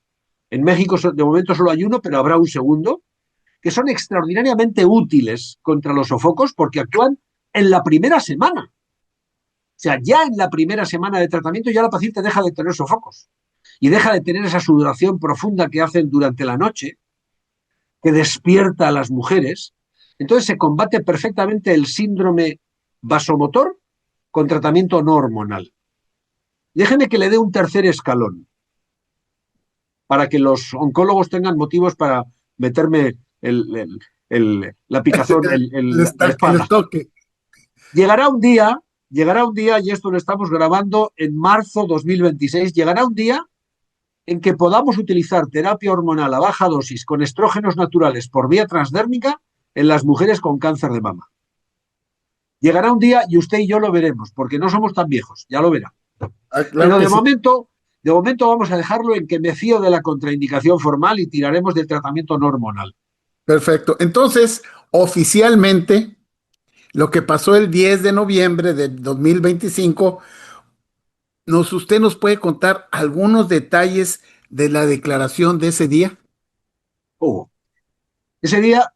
Speaker 3: En México de momento solo hay 1, pero habrá un segundo, que son extraordinariamente útiles contra los sofocos porque actúan en la primera semana. O sea, ya en la primera semana de tratamiento ya la paciente deja de tener sofocos y deja de tener esa sudoración profunda que hacen durante la noche, que despierta a las mujeres. Entonces se combate perfectamente el síndrome vasomotor con tratamiento no hormonal. Déjeme que le dé un tercer escalón para que los oncólogos tengan motivos para meterme la picazón, la espalda. Llegará un día, y esto lo estamos grabando en marzo 2026, llegará un día en que podamos utilizar terapia hormonal a baja dosis con estrógenos naturales por vía transdérmica en las mujeres con cáncer de mama. Llegará un día y usted y yo lo veremos, porque no somos tan viejos, ya lo verá.
Speaker 2: Claro.
Speaker 3: Pero de momento vamos a dejarlo en que me fío de la contraindicación formal y tiraremos del tratamiento no hormonal.
Speaker 2: Perfecto. Entonces, oficialmente, lo que pasó el 10 de noviembre de 2025, ¿usted nos puede contar algunos detalles de la declaración de ese día?
Speaker 3: Ese día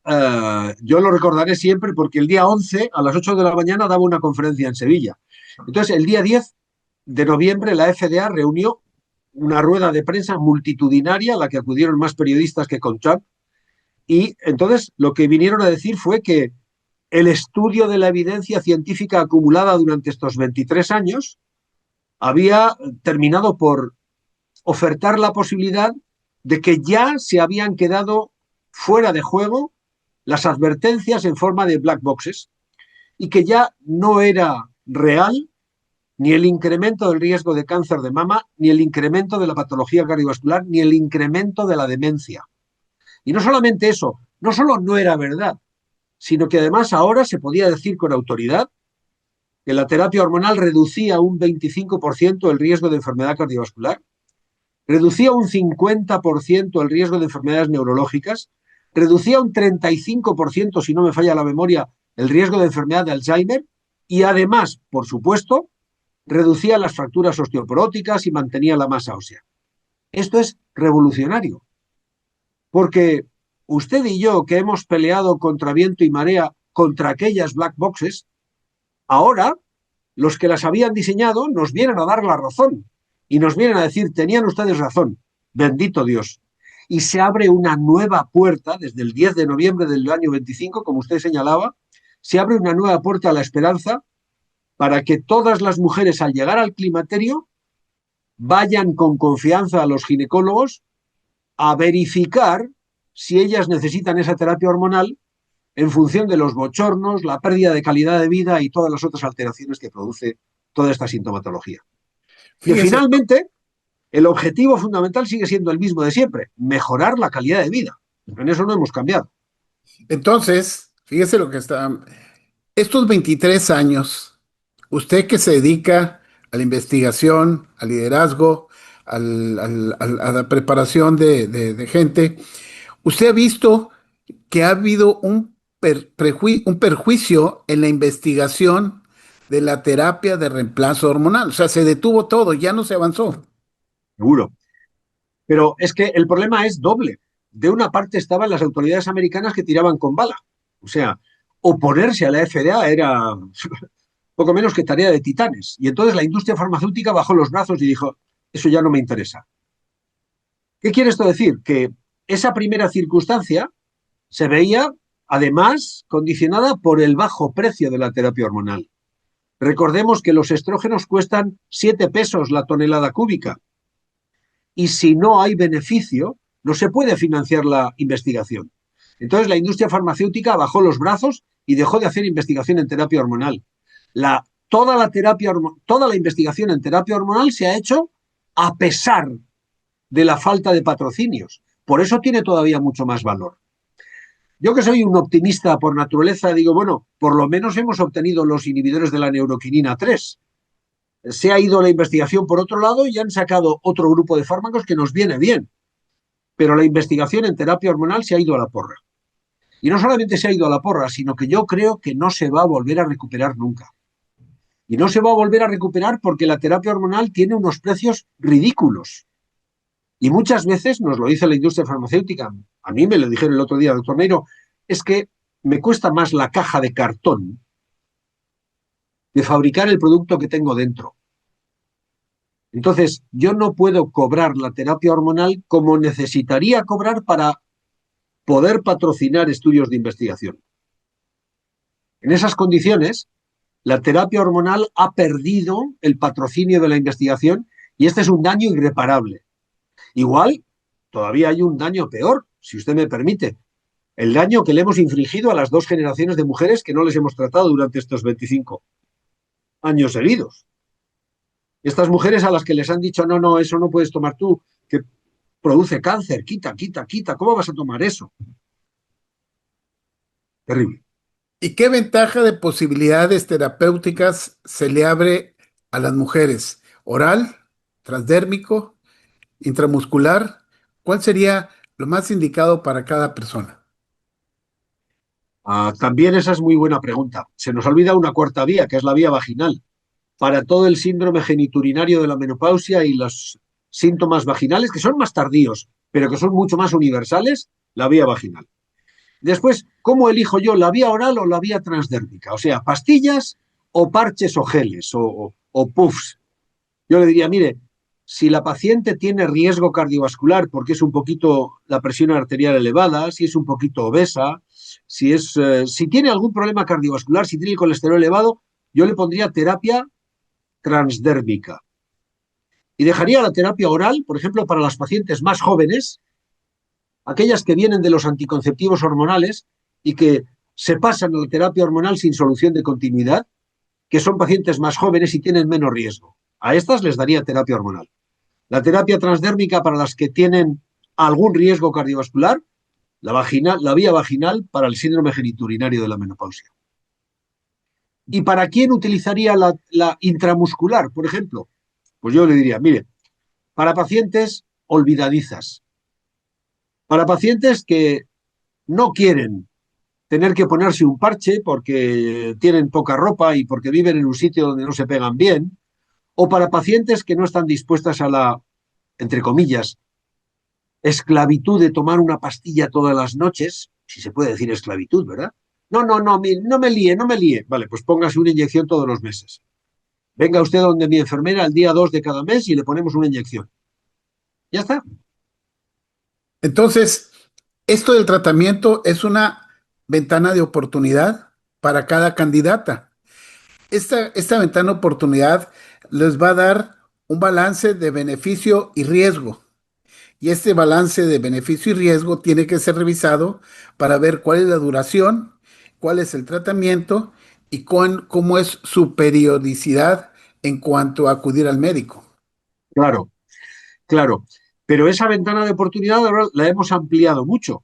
Speaker 3: yo lo recordaré siempre porque el día 11 a las 8 de la mañana daba una conferencia en Sevilla. Entonces, el día 10 de noviembre la FDA reunió una rueda de prensa multitudinaria a la que acudieron más periodistas que con Trump. Y entonces lo que vinieron a decir fue que el estudio de la evidencia científica acumulada durante estos 23 años había terminado por ofertar la posibilidad de que ya se habían quedado fuera de juego las advertencias en forma de black boxes y que ya no era real ni el incremento del riesgo de cáncer de mama, ni el incremento de la patología cardiovascular, ni el incremento de la demencia. Y no solamente eso, no solo no era verdad, sino que además ahora se podía decir con autoridad que la terapia hormonal reducía un 25% el riesgo de enfermedad cardiovascular, reducía un 50% el riesgo de enfermedades neurológicas, reducía un 35%, si no me falla la memoria, el riesgo de enfermedad de Alzheimer y además, por supuesto, reducía las fracturas osteoporóticas y mantenía la masa ósea. Esto es revolucionario, porque usted y yo, que hemos peleado contra viento y marea contra aquellas black boxes, ahora los que las habían diseñado nos vienen a dar la razón y nos vienen a decir, tenían ustedes razón, bendito Dios. Y se abre una nueva puerta, desde el 10 de noviembre del año 25, como usted señalaba, se abre una nueva puerta a la esperanza para que todas las mujeres al llegar al climaterio vayan con confianza a los ginecólogos a verificar si ellas necesitan esa terapia hormonal en función de los bochornos, la pérdida de calidad de vida y todas las otras alteraciones que produce toda esta sintomatología. Que finalmente el objetivo fundamental sigue siendo el mismo de siempre, mejorar la calidad de vida. En eso no hemos cambiado.
Speaker 2: Entonces, fíjese lo que está... Estos 23 años, usted que se dedica a la investigación, al liderazgo, a la preparación de gente, usted ha visto que ha habido un perjuicio en la investigación de la terapia de reemplazo hormonal. O sea, se detuvo todo, ya no se avanzó.
Speaker 3: Seguro. Pero es que el problema es doble. De una parte estaban las autoridades americanas que tiraban con bala. O sea, oponerse a la FDA era poco menos que tarea de titanes. Y entonces la industria farmacéutica bajó los brazos y dijo, eso ya no me interesa. ¿Qué quiere esto decir? Que esa primera circunstancia se veía, además, condicionada por el bajo precio de la terapia hormonal. Recordemos que los estrógenos cuestan 7 pesos la tonelada cúbica y si no hay beneficio, no se puede financiar la investigación. Entonces la industria farmacéutica bajó los brazos y dejó de hacer investigación en terapia hormonal. Toda la investigación en terapia hormonal se ha hecho a pesar de la falta de patrocinios. Por eso tiene todavía mucho más valor. Yo que soy un optimista por naturaleza, digo, bueno, por lo menos hemos obtenido los inhibidores de la neuroquinina 3. Se ha ido la investigación por otro lado y han sacado otro grupo de fármacos que nos viene bien. Pero la investigación en terapia hormonal se ha ido a la porra. Y no solamente se ha ido a la porra, sino que yo creo que no se va a volver a recuperar nunca. Y no se va a volver a recuperar porque la terapia hormonal tiene unos precios ridículos. Y muchas veces nos lo dice la industria farmacéutica. A mí me lo dijeron el otro día, doctor Neiro, es que me cuesta más la caja de cartón de fabricar el producto que tengo dentro. Entonces, yo no puedo cobrar la terapia hormonal como necesitaría cobrar para poder patrocinar estudios de investigación. En esas condiciones, la terapia hormonal ha perdido el patrocinio de la investigación y este es un daño irreparable. Igual, todavía hay un daño peor, si usted me permite. El daño que le hemos infligido a las 2 generaciones de mujeres que no les hemos tratado durante estos 25 años seguidos. Estas mujeres a las que les han dicho, no, no, eso no puedes tomar tú, que produce cáncer, quita, ¿cómo vas a tomar eso? Terrible.
Speaker 2: ¿Y qué ventaja de posibilidades terapéuticas se le abre a las mujeres? ¿Oral, transdérmico, intramuscular? ¿Cuál sería lo más indicado para cada persona?
Speaker 3: También esa es muy buena pregunta. Se nos olvida una cuarta vía, que es la vía vaginal. Para todo el síndrome geniturinario de la menopausia y los síntomas vaginales, que son más tardíos, pero que son mucho más universales, la vía vaginal. Después, ¿cómo elijo yo la vía oral o la vía transdérmica? O sea, pastillas o parches o geles o puffs. Yo le diría, mire, si la paciente tiene riesgo cardiovascular porque es un poquito la presión arterial elevada, si es un poquito obesa, si tiene algún problema cardiovascular, si tiene el colesterol elevado, yo le pondría terapia transdérmica. Y dejaría la terapia oral, por ejemplo, para las pacientes más jóvenes, aquellas que vienen de los anticonceptivos hormonales y que se pasan a la terapia hormonal sin solución de continuidad, que son pacientes más jóvenes y tienen menos riesgo. A estas les daría terapia hormonal. La terapia transdérmica para las que tienen algún riesgo cardiovascular, la vía vaginal para el síndrome geniturinario de la menopausia. ¿Y para quién utilizaría la intramuscular, por ejemplo? Pues yo le diría, mire, para pacientes olvidadizas, para pacientes que no quieren tener que ponerse un parche porque tienen poca ropa y porque viven en un sitio donde no se pegan bien, o para pacientes que no están dispuestas a la, entre comillas, esclavitud de tomar una pastilla todas las noches, si se puede decir esclavitud, ¿verdad? No me líe. Vale, pues póngase una inyección todos los meses. Venga usted donde mi enfermera el día 2 de cada mes y le ponemos una inyección. Ya está.
Speaker 2: Entonces, esto del tratamiento es una ventana de oportunidad para cada candidata. Esta ventana de oportunidad les va a dar un balance de beneficio y riesgo. Y este balance de beneficio y riesgo tiene que ser revisado para ver cuál es la duración, cuál es el tratamiento y cómo es su periodicidad en cuanto a acudir al médico.
Speaker 3: Claro, claro. Pero esa ventana de oportunidad ahora la hemos ampliado mucho.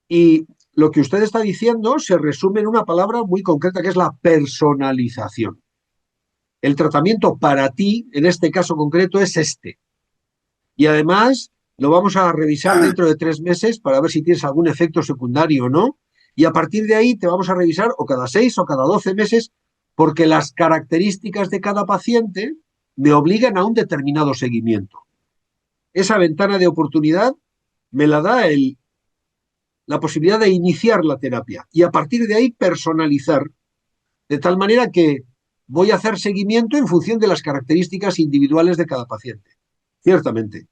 Speaker 3: Y lo que usted está diciendo se resume en una palabra muy concreta que es la personalización. El tratamiento para ti, en este caso concreto, es este. Y además lo vamos a revisar dentro de 3 meses para ver si tienes algún efecto secundario o no. Y a partir de ahí te vamos a revisar o cada 6 o cada 12 meses porque las características de cada paciente me obligan a un determinado seguimiento. Esa ventana de oportunidad me la da la posibilidad de iniciar la terapia y a partir de ahí personalizar, de tal manera que voy a hacer seguimiento en función de las características individuales de cada paciente. Ciertamente.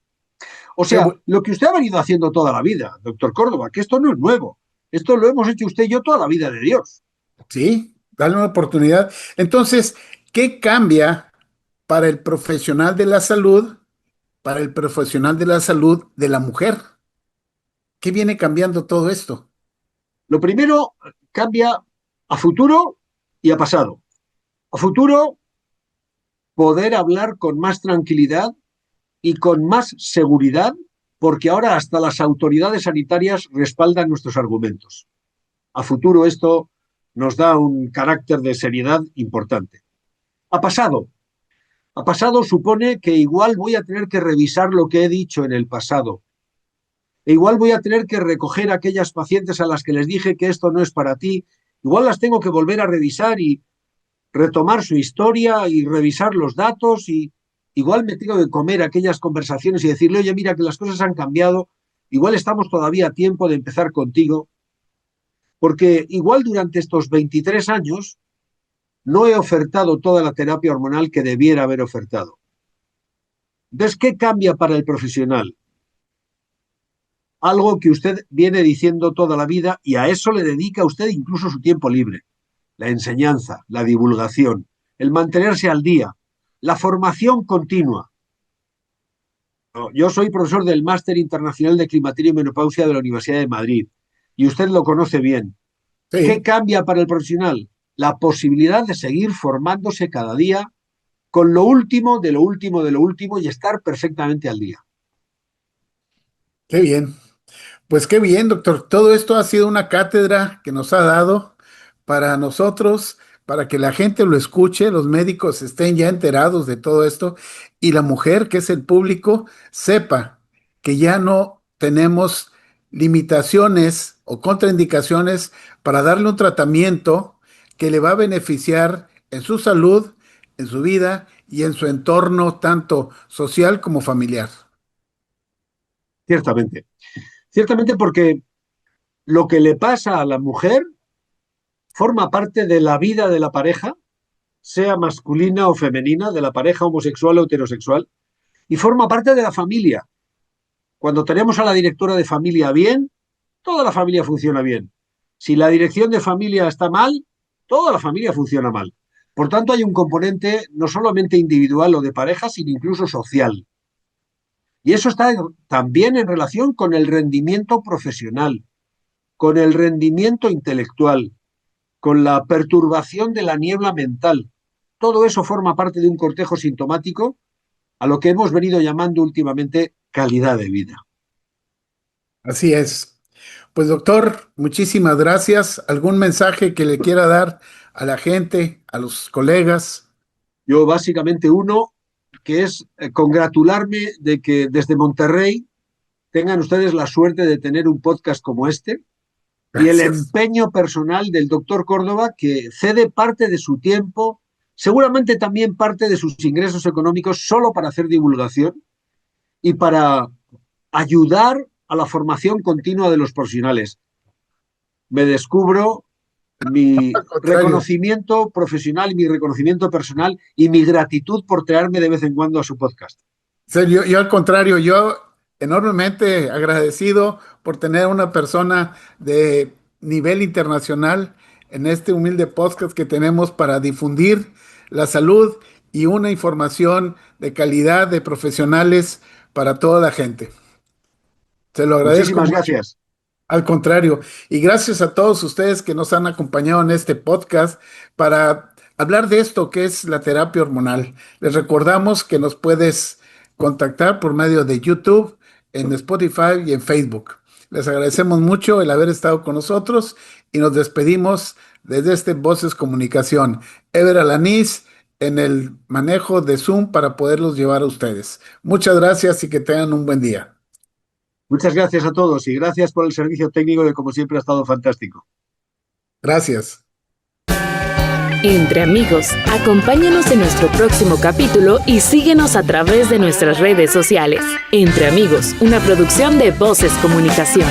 Speaker 3: O sea, lo que usted ha venido haciendo toda la vida, doctor Córdoba, que esto no es nuevo. Esto lo hemos hecho usted y yo toda la vida de Dios.
Speaker 2: Sí, dale una oportunidad. Entonces, ¿qué cambia para el profesional de la salud, para el profesional de la salud de la mujer? ¿Qué viene cambiando todo esto?
Speaker 3: Lo primero, cambia a futuro y a pasado. A futuro, poder hablar con más tranquilidad y con más seguridad, porque ahora hasta las autoridades sanitarias respaldan nuestros argumentos. A futuro esto nos da un carácter de seriedad importante. A pasado supone que igual voy a tener que revisar lo que he dicho en el pasado. E igual voy a tener que recoger a aquellas pacientes a las que les dije que esto no es para ti. Igual las tengo que volver a revisar y retomar su historia y revisar los datos, y igual me tengo que comer aquellas conversaciones y decirle, oye, mira que las cosas han cambiado, igual estamos todavía a tiempo de empezar contigo, porque igual durante estos 23 años no he ofertado toda la terapia hormonal que debiera haber ofertado. Entonces, ¿qué cambia para el profesional? Algo que usted viene diciendo toda la vida, y a eso le dedica usted incluso su tiempo libre: la enseñanza, la divulgación, el mantenerse al día, la formación continua. Yo soy profesor del Máster Internacional de Climaterio y Menopausia de la Universidad de Madrid, y usted lo conoce bien.
Speaker 2: Sí.
Speaker 3: ¿Qué cambia para el profesional? La posibilidad de seguir formándose cada día con lo último, de lo último, de lo último, y estar perfectamente al día.
Speaker 2: Qué bien. Pues qué bien, doctor. Todo esto ha sido una cátedra que nos ha dado para nosotros, para que la gente lo escuche, los médicos estén ya enterados de todo esto y la mujer, que es el público, sepa que ya no tenemos limitaciones o contraindicaciones para darle un tratamiento que le va a beneficiar en su salud, en su vida y en su entorno, tanto social como familiar.
Speaker 3: Ciertamente. Ciertamente, porque lo que le pasa a la mujer forma parte de la vida de la pareja, sea masculina o femenina, de la pareja homosexual o heterosexual, y forma parte de la familia. Cuando tenemos a la directora de familia bien, toda la familia funciona bien. Si la dirección de familia está mal, toda la familia funciona mal. Por tanto, hay un componente no solamente individual o de pareja, sino incluso social. Y eso está también en relación con el rendimiento profesional, con el rendimiento intelectual, con la perturbación de la niebla mental. Todo eso forma parte de un cortejo sintomático a lo que hemos venido llamando últimamente calidad de vida.
Speaker 2: Así es. Pues doctor, muchísimas gracias. ¿Algún mensaje que le quiera dar a la gente, a los colegas?
Speaker 3: Yo básicamente uno, que es congratularme de que desde Monterrey tengan ustedes la suerte de tener un podcast como este, y el
Speaker 2: Gracias.
Speaker 3: empeño personal del doctor Córdoba, que cede parte de su tiempo, seguramente también parte de sus ingresos económicos, solo para hacer divulgación y para ayudar a la formación continua de los profesionales. Me descubro mi
Speaker 2: Al contrario.
Speaker 3: reconocimiento profesional, mi reconocimiento personal y mi gratitud por traerme de vez en cuando a su podcast.
Speaker 2: Yo al contrario, yo enormemente agradecido por tener una persona de nivel internacional en este humilde podcast que tenemos para difundir la salud y una información de calidad de profesionales para toda la gente. Se lo agradezco
Speaker 3: Muchísimas
Speaker 2: mucho.
Speaker 3: gracias.
Speaker 2: Al contrario, y gracias a todos ustedes que nos han acompañado en este podcast para hablar de esto que es la terapia hormonal. Les recordamos que nos puedes contactar por medio de YouTube, en Spotify y en Facebook. Les agradecemos mucho el haber estado con nosotros y nos despedimos desde este Voces Comunicación. Ever Alanís en el manejo de Zoom para poderlos llevar a ustedes. Muchas gracias y que tengan un buen día.
Speaker 3: Muchas gracias a todos y gracias por el servicio técnico, que como siempre ha estado fantástico.
Speaker 2: Gracias.
Speaker 1: Entre amigos, acompáñanos en nuestro próximo capítulo y síguenos a través de nuestras redes sociales. Entre amigos, una producción de Voces Comunicación.